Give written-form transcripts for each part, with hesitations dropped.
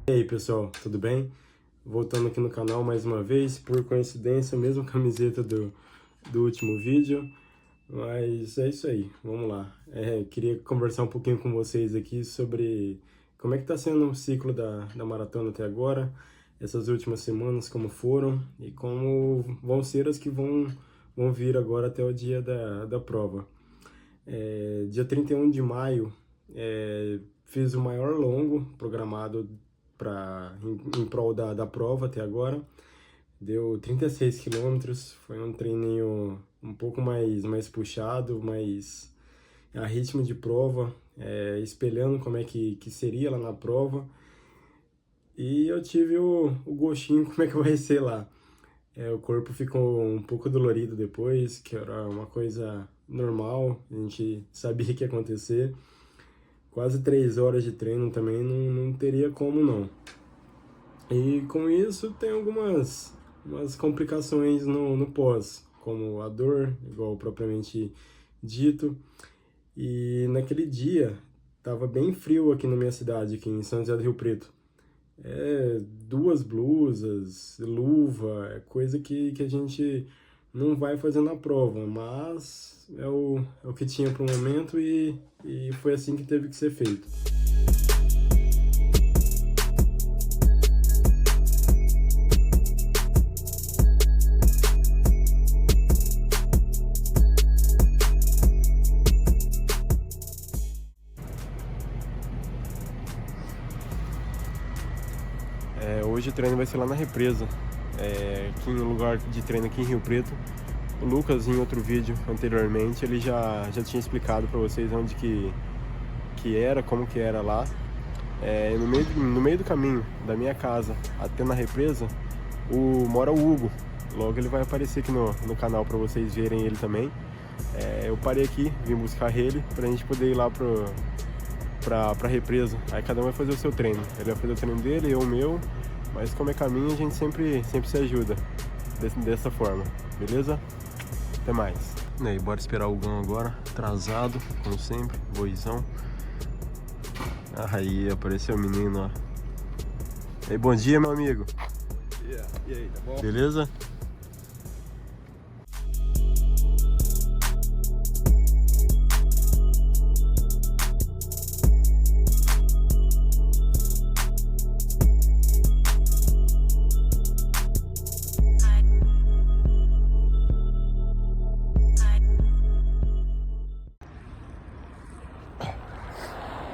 E aí pessoal, tudo bem? Voltando aqui no canal mais uma vez, por coincidência, a mesma camiseta do último vídeo, mas é isso aí, vamos lá. Queria conversar um pouquinho com vocês aqui sobre como é que tá sendo o ciclo da maratona até agora, essas últimas semanas, como foram e como vão ser as que vão vir agora até o dia da prova. Dia 31 de maio, fiz o maior longo programado em prol da prova até agora. Deu 36 quilômetros, foi um treininho um pouco mais puxado, mais a ritmo de prova, espelhando como é que seria lá na prova. E eu tive o gostinho como é que vai ser lá. O corpo ficou um pouco dolorido depois, que era uma coisa normal, a gente sabia que ia acontecer. Quase 3 horas de treino também não teria como não. E com isso tem algumas complicações no pós, como a dor, igual propriamente dito. E naquele dia tava bem frio aqui na minha cidade, aqui em São José do Rio Preto. 2 blusas, luva, é coisa que a gente não vai fazer na prova, mas é o que tinha para o momento e foi assim que teve que ser feito. Hoje o treino vai ser lá na Represa, aqui no lugar de treino aqui em Rio Preto. O Lucas, em outro vídeo anteriormente, ele já tinha explicado para vocês onde que era, como que era lá. No meio do caminho da minha casa até na Represa, mora o Hugo. Logo ele vai aparecer aqui no canal para vocês verem ele também. Eu parei aqui, vim buscar ele pra gente poder ir lá pra Represa. Aí cada um vai fazer o seu treino. Ele vai fazer o treino dele, eu o meu. Mas como é caminho, a gente sempre se ajuda dessa forma, beleza? Até mais. E aí, bora esperar o Gão agora, atrasado, como sempre, boizão. Aí, apareceu o menino, ó. E aí, bom dia, meu amigo. E aí, tá bom? Beleza?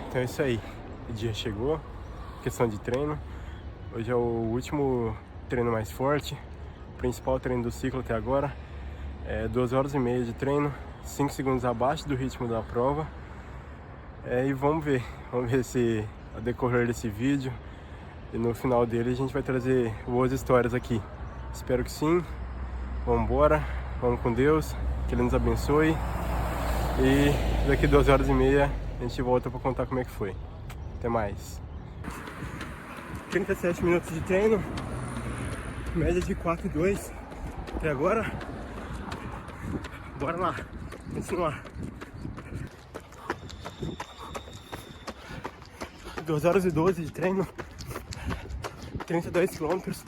Então é isso aí, o dia chegou, questão de treino. Hoje é o último treino mais forte, o principal treino do ciclo até agora. 2 horas e meia de treino, 5 segundos abaixo do ritmo da prova. E vamos ver se ao decorrer desse vídeo e no final dele a gente vai trazer boas histórias aqui. Espero que sim. Vamos embora, vamos com Deus, que Ele nos abençoe. E daqui 2 horas e meia a gente volta para contar como é que foi. Até mais. 37 minutos de treino, média de 4,2 até agora. Bora lá, continuar. 2 horas e 12 de treino, 32 quilômetros,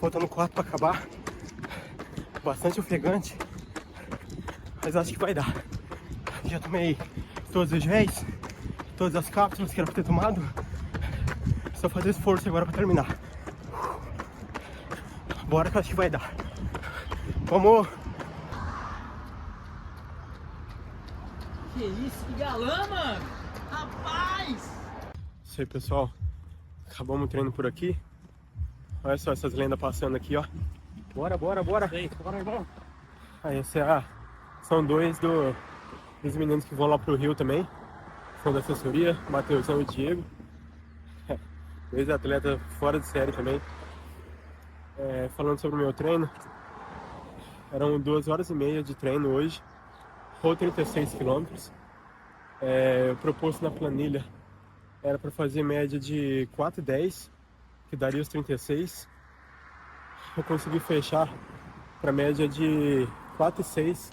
faltando 4 para acabar. Bastante ofegante, mas acho que vai dar. Já tomei todos os géis, todas as cápsulas que era pra ter tomado. Só fazer esforço agora pra terminar. Bora que eu acho que vai dar. Vamos! Que isso, que galã, mano! Rapaz! Isso aí, pessoal. Acabamos o treino por aqui. Olha só essas lendas passando aqui, ó. Bora, bora, bora! Bora, irmão! Aí, são dois dos meninos que vão lá pro Rio também. São da assessoria, Matheusão e Diego. 2 atletas fora de série também. Falando sobre o meu treino, eram 2 horas e meia de treino hoje, ou 36 quilômetros. O proposto na planilha era para fazer média de 4,10, que daria os 36. Eu consegui fechar para média de 4,6.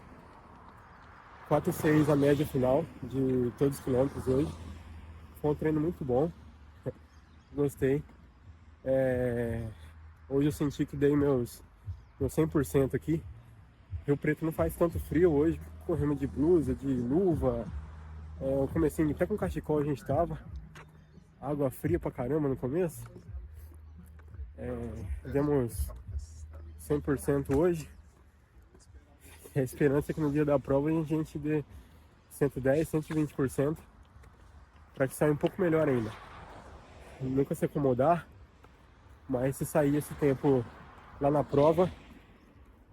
4,6 a média final de todos os quilômetros hoje. Foi um treino muito bom. gostei. Hoje eu senti que dei meus 100% aqui. Rio Preto não faz tanto frio hoje, correndo de blusa, de luva. Eu comecei até com cachecol a gente tava. Água fria pra caramba no começo. Demos 100% hoje. A esperança é que no dia da prova a gente dê 110, 120%, para que saia um pouco melhor ainda. Nunca se acomodar, mas se sair esse tempo lá na prova,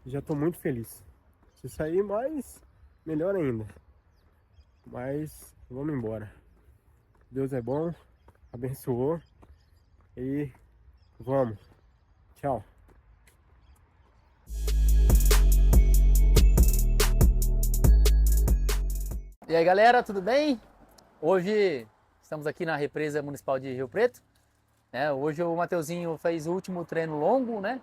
já estou muito feliz. Se sair mais, melhor ainda. Mas vamos embora. Deus é bom, abençoou e vamos. Tchau. E aí galera, tudo bem? Hoje estamos aqui na represa municipal de Rio Preto. Hoje o Mateuzinho fez o último treino longo, né?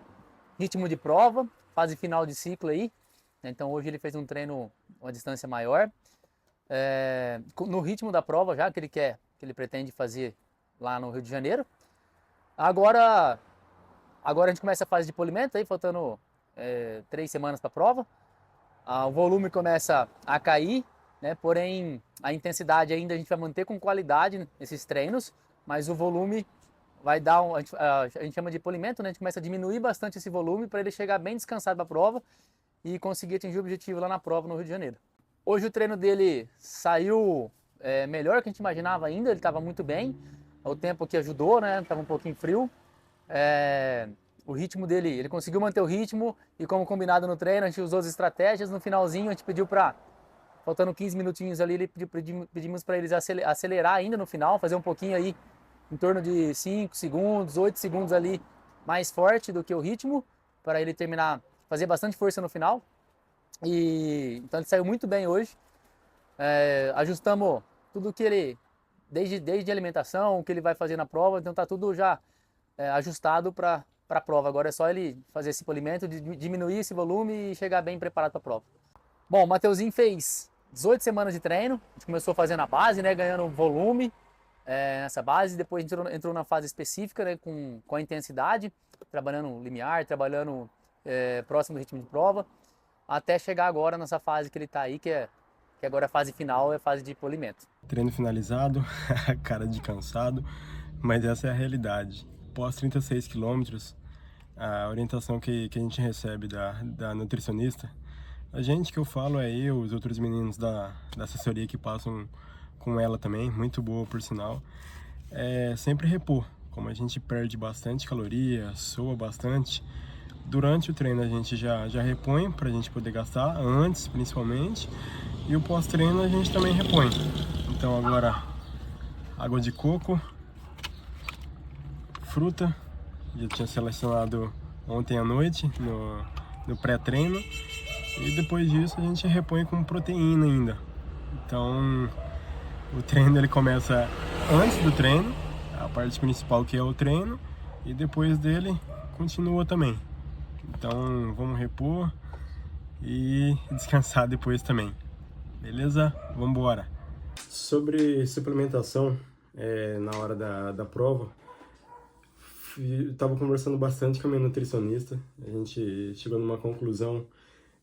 Ritmo de prova, fase final de ciclo aí. Então hoje ele fez um treino uma distância maior. No ritmo da prova já, que ele pretende fazer lá no Rio de Janeiro. Agora a gente começa a fase de polimento, aí faltando 3 semanas para a prova. O volume começa a cair, né? Porém a intensidade ainda a gente vai manter com qualidade nesses treinos, mas o volume vai dar, a gente chama de polimento, né? A gente começa a diminuir bastante esse volume para ele chegar bem descansado para a prova e conseguir atingir o objetivo lá na prova no Rio de Janeiro. Hoje o treino dele saiu melhor do que a gente imaginava ainda, ele estava muito bem, o tempo aqui ajudou, né? Estava um pouquinho frio. O ritmo dele, ele conseguiu manter o ritmo e como combinado no treino, a gente usou as estratégias. No finalzinho a gente pediu para, faltando 15 minutinhos ali, pedimos para eles acelerar ainda no final, fazer um pouquinho aí, em torno de 5 segundos, 8 segundos ali, mais forte do que o ritmo, para ele terminar, fazer bastante força no final. Então ele saiu muito bem hoje. Ajustamos tudo que ele, desde a alimentação, o que ele vai fazer na prova, então tá tudo já ajustado para a prova. Agora é só ele fazer esse polimento, diminuir esse volume e chegar bem preparado para a prova. Bom, o Mateuzinho fez 18 semanas de treino, a gente começou fazendo a base, né, ganhando volume nessa base, depois a gente entrou na fase específica, né, com a intensidade, trabalhando limiar, trabalhando próximo do ritmo de prova, até chegar agora nessa fase que ele está aí, que agora a fase final é a fase de polimento. Treino finalizado, cara de cansado, mas essa é a realidade. Pós 36 quilômetros, a orientação que a gente recebe da nutricionista, a gente que eu falo é eu, os outros meninos da assessoria que passam com ela também, muito boa por sinal, sempre repor. Como a gente perde bastante caloria, soa bastante, durante o treino a gente já repõe para a gente poder gastar, antes principalmente, e o pós-treino a gente também repõe. Então agora, água de coco, fruta, já tinha selecionado ontem à noite no pré-treino, e depois disso a gente repõe com proteína ainda. Então o treino ele começa antes do treino, a parte principal que é o treino, e depois dele continua também. Então vamos repor e descansar depois também. Beleza? Vamos embora. Sobre suplementação, na hora da prova, eu estava conversando bastante com a minha nutricionista. A gente chegou numa conclusão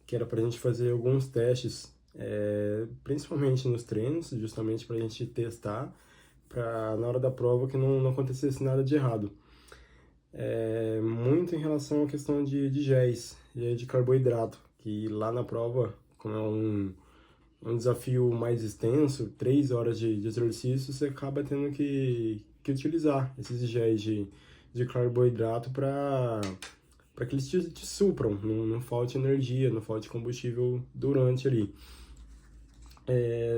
que era para a gente fazer alguns testes, principalmente nos treinos, justamente para a gente testar, para na hora da prova que não acontecesse nada de errado. Muito em relação à questão de géis e de carboidrato, que lá na prova, como é um desafio mais extenso, 3 horas de exercício, você acaba tendo que utilizar esses géis de carboidrato para que eles te supram, não falte energia, não falte combustível durante ali.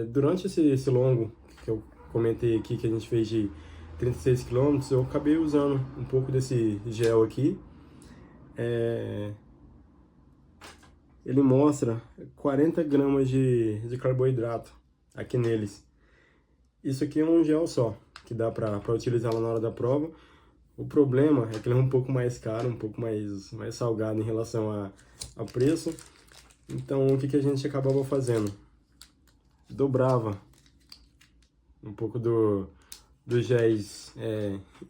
Durante esse longo que eu comentei aqui, que a gente fez de 36 km, eu acabei usando um pouco desse gel aqui. Ele mostra 40 gramas de carboidrato aqui neles. Isso aqui é um gel só, que dá para utilizar lá na hora da prova. O problema é que ele é um pouco mais caro, um pouco mais salgado em relação ao preço. Então o que a gente acabava fazendo? Dobrava um pouco do dos géis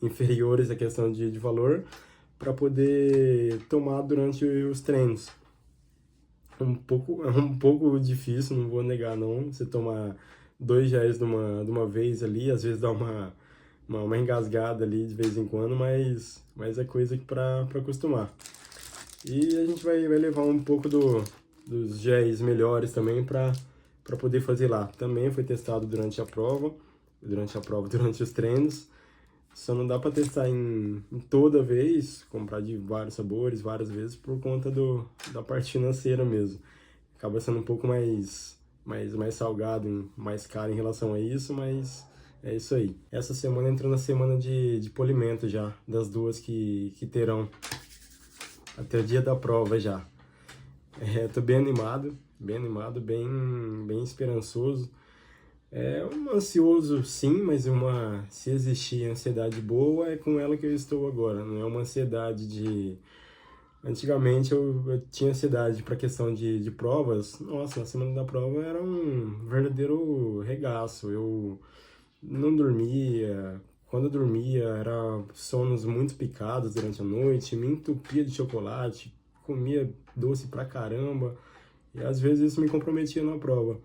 inferiores à questão de valor para poder tomar durante os treinos. É um pouco difícil, não vou negar não, você tomar 2 géis de uma vez ali, às vezes dá uma engasgada ali de vez em quando, mas é coisa para acostumar. E a gente vai levar um pouco dos géis melhores também para poder fazer lá. Também foi testado durante os treinos. Só não dá para testar em toda vez, comprar de vários sabores, várias vezes, por conta da parte financeira mesmo. Acaba sendo um pouco mais salgado, mais caro em relação a isso, mas é isso aí. Essa semana entrou na semana de polimento já, das duas que terão até o dia da prova já. Tô bem animado, bem esperançoso. Ansioso sim, mas se existir ansiedade boa, é com ela que eu estou agora. Não é uma ansiedade de... Antigamente eu tinha ansiedade para questão de provas. Nossa, na semana da prova era um verdadeiro regaço. Eu não dormia. Quando eu dormia, era sonos muito picados durante a noite, me entupia de chocolate, comia doce pra caramba. E às vezes isso me comprometia na prova.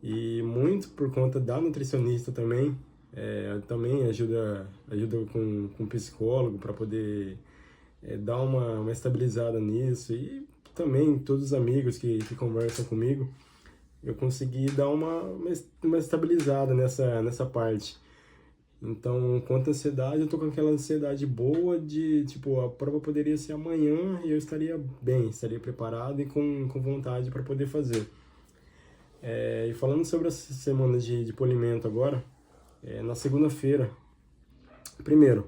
E muito por conta da nutricionista também, também ajuda com psicólogo para poder dar uma estabilizada nisso. E também todos os amigos que conversam comigo, eu consegui dar uma estabilizada nessa parte. Então, quanto à ansiedade, eu tô com aquela ansiedade boa de, tipo, a prova poderia ser amanhã e eu estaria bem, estaria preparado e com vontade para poder fazer. E falando sobre as semanas de polimento agora, na segunda-feira, primeiro,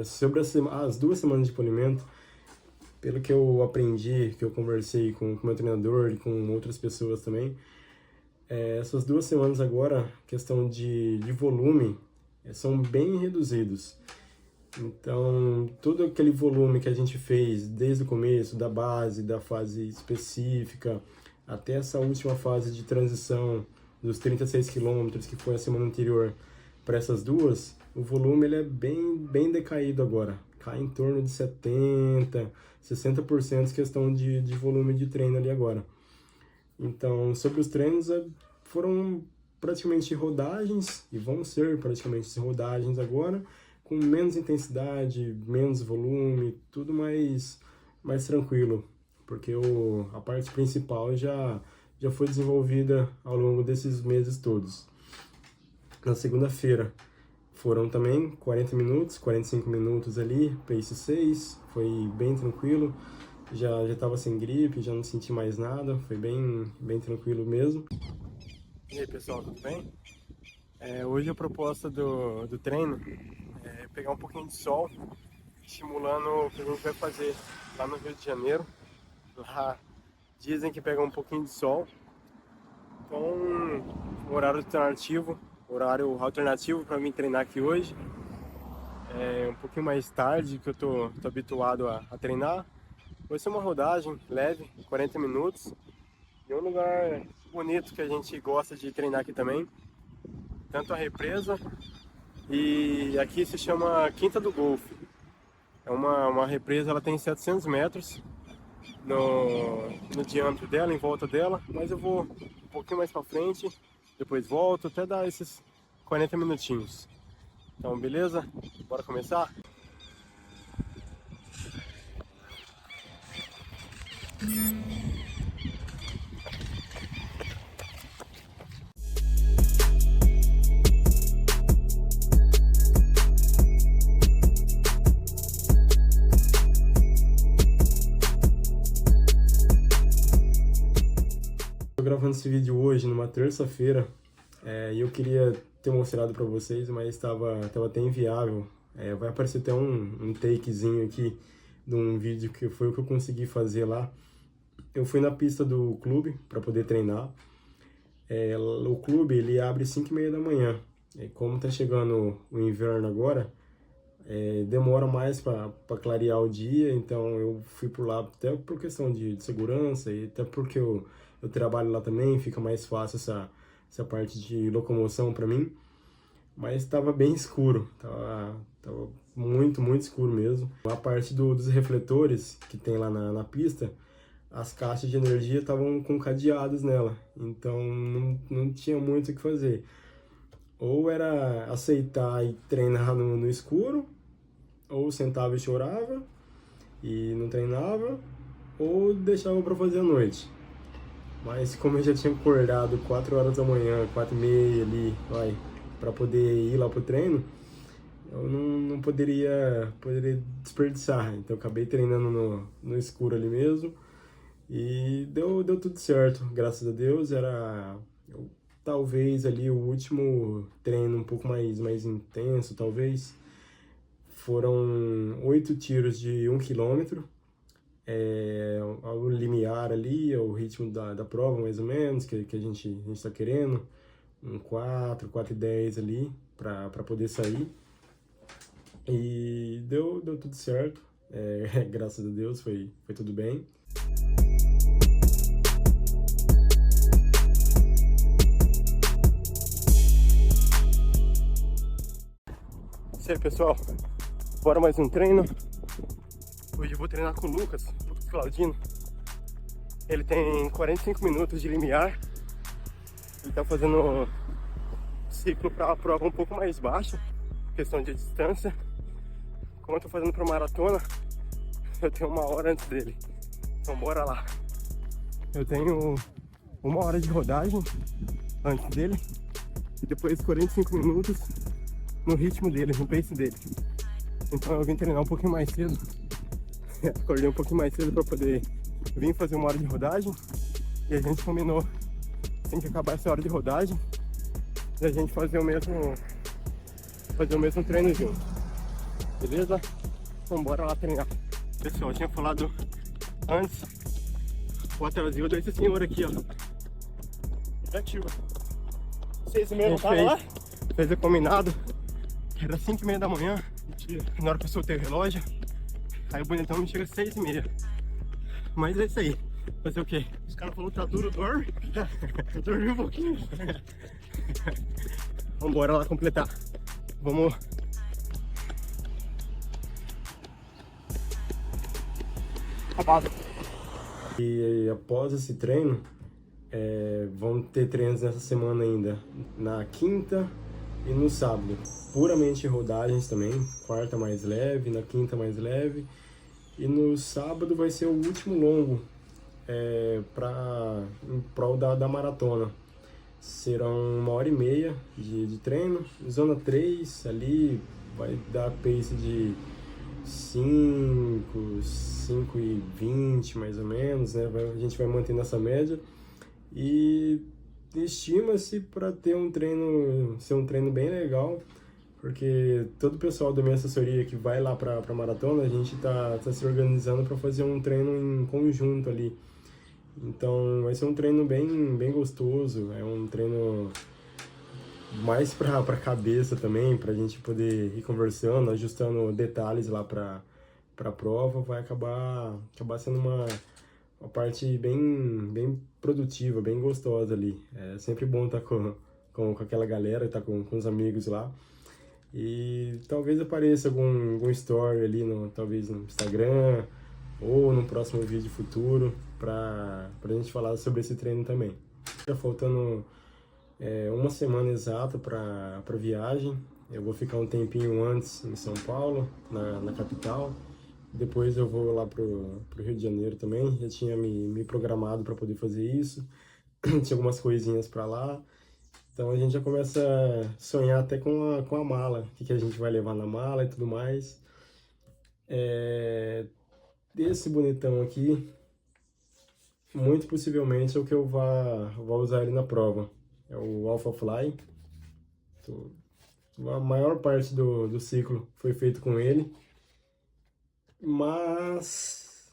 sobre as 2 semanas de polimento, pelo que eu aprendi, que eu conversei com o meu treinador e com outras pessoas também, essas 2 semanas agora, questão de volume, são bem reduzidos. Então, todo aquele volume que a gente fez desde o começo, da base, da fase específica, até essa última fase de transição dos 36 quilômetros, que foi a semana anterior, para essas 2, o volume ele é bem decaído agora. Cai em torno de 70%, 60% questão de volume de treino ali agora. Então, sobre os treinos, foram praticamente rodagens, e vão ser praticamente rodagens agora, com menos intensidade, menos volume, tudo mais tranquilo, porque a parte principal já foi desenvolvida ao longo desses meses todos. Na segunda-feira foram também 40 minutos, 45 minutos ali, pace 6, foi bem tranquilo, já estava sem gripe, já não senti mais nada, foi bem tranquilo mesmo. E aí pessoal, tudo bem? Hoje a proposta do treino é pegar um pouquinho de sol, estimulando o que a gente vai fazer lá no Rio de Janeiro. Lá dizem que pega um pouquinho de sol, então horário alternativo para mim treinar aqui hoje. Um pouquinho mais tarde que eu tô habituado a treinar. Vai ser uma rodagem leve, 40 minutos, e um lugar bonito que a gente gosta de treinar aqui também, tanto a represa, e aqui se chama Quinta do Golfe. É uma represa, ela tem 700 metros no diâmetro dela, em volta dela, mas eu vou um pouquinho mais para frente, depois volto, até dar esses 40 minutinhos. Então, beleza? Bora começar? Tô gravando esse vídeo hoje, numa terça-feira, e eu queria ter mostrado pra vocês, mas estava até inviável. Vai aparecer até um takezinho aqui de um vídeo que foi o que eu consegui fazer lá. Eu fui na pista do clube para poder treinar. O clube ele abre 5h30 da manhã. Como tá chegando o inverno agora, demora mais para clarear o dia, então eu fui por lá até por questão de segurança e até porque eu trabalho lá também, fica mais fácil essa parte de locomoção para mim. mas estava bem escuro, tava muito, muito escuro mesmo. A parte dos refletores que tem lá na pista, as caixas de energia estavam com cadeados nela, então não tinha muito o que fazer. Ou era aceitar e treinar no escuro, ou sentava e chorava e não treinava, ou deixava para fazer à noite. Mas como eu já tinha acordado 4 horas da manhã, 4h30 ali, para poder ir lá pro treino, eu não poderia desperdiçar. Então eu acabei treinando no escuro ali mesmo e deu tudo certo, graças a Deus. Talvez ali o último treino um pouco mais intenso, talvez. Foram 8 tiros de 1 quilômetro. O limiar ali, o ritmo da prova, mais ou menos, que a gente tá querendo. Um 4h10 ali, para poder sair. E deu tudo certo. Graças a Deus, foi tudo bem. Isso aí, pessoal. Bora mais um treino. Hoje eu vou treinar com o Lucas Claudino. Ele tem 45 minutos de limiar. Ele tá fazendo ciclo para a prova um pouco mais baixa, questão de distância. Como eu tô fazendo para maratona, eu tenho 1 hora antes dele. Então bora lá. Eu tenho 1 hora de rodagem antes dele e depois 45 minutos no ritmo dele, no pace dele. Então eu vim treinar um pouquinho mais cedo. Acordei um pouquinho mais cedo para poder vir fazer 1 hora de rodagem. E a gente combinou, assim que acabar essa hora de rodagem, e a gente fazer o mesmo treino junto. Beleza? Então bora lá treinar. Pessoal, eu tinha falado antes, o atrasinho desse senhor aqui, ó. Negativo. 6h30 não tava lá? Fez o combinado. Era 5h30 da manhã. Na hora que eu soltei o relógio, aí o bonitão me chega às 6h30. Mas é isso aí. Fazer o quê? Os caras falaram que tá duro, dorme. Eu dormi um pouquinho. Vambora lá completar. Vamos. Acabado. E após esse treino, vão ter treinos nessa semana ainda. Na quinta e no sábado. Puramente rodagens também. Quarta mais leve, na quinta mais leve. E no sábado vai ser o último longo em prol da maratona. Serão 1h30 de treino. Zona 3 ali vai dar pace de 5h20 mais ou menos, né? A gente vai mantendo essa média. E estima-se para ter ser um treino bem legal. Porque todo o pessoal da minha assessoria que vai lá para maratona, a gente tá se organizando para fazer um treino em conjunto ali. Então vai ser um treino bem gostoso, é um treino mais para cabeça também, para a gente poder ir conversando, ajustando detalhes lá para a prova. Vai acabar sendo uma parte bem produtiva, bem gostosa ali. É sempre bom estar com aquela galera, estar com os amigos lá. E talvez apareça algum story ali, talvez no Instagram ou no próximo vídeo futuro pra gente falar sobre esse treino também. Tá faltando 1 semana exata pra viagem. Eu vou ficar um tempinho antes em São Paulo, na capital. Depois eu vou lá pro Rio de Janeiro também. Já tinha me programado para poder fazer isso. Tinha algumas coisinhas para lá. Então a gente já começa a sonhar até com a mala, o que a gente vai levar na mala e tudo mais. Esse bonitão aqui, muito possivelmente é o que eu vou usar ele na prova. É o Alpha Fly. A maior parte do ciclo foi feito com ele. Mas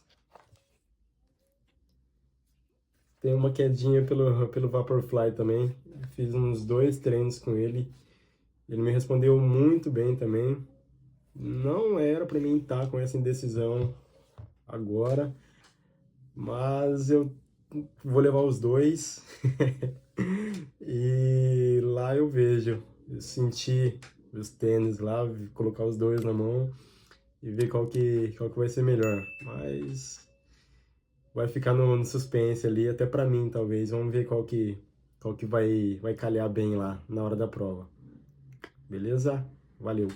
tem uma quedinha pelo Vaporfly também. Fiz uns 2 treinos com ele. Ele me respondeu muito bem também. Não era para mim estar com essa indecisão agora, mas eu vou levar os 2 e lá eu vejo sentir os tênis lá, colocar os dois na mão e ver qual que vai ser melhor. Mas vai ficar no suspense ali, até pra mim, talvez. Vamos ver qual que vai calhar bem lá na hora da prova. Beleza? Valeu!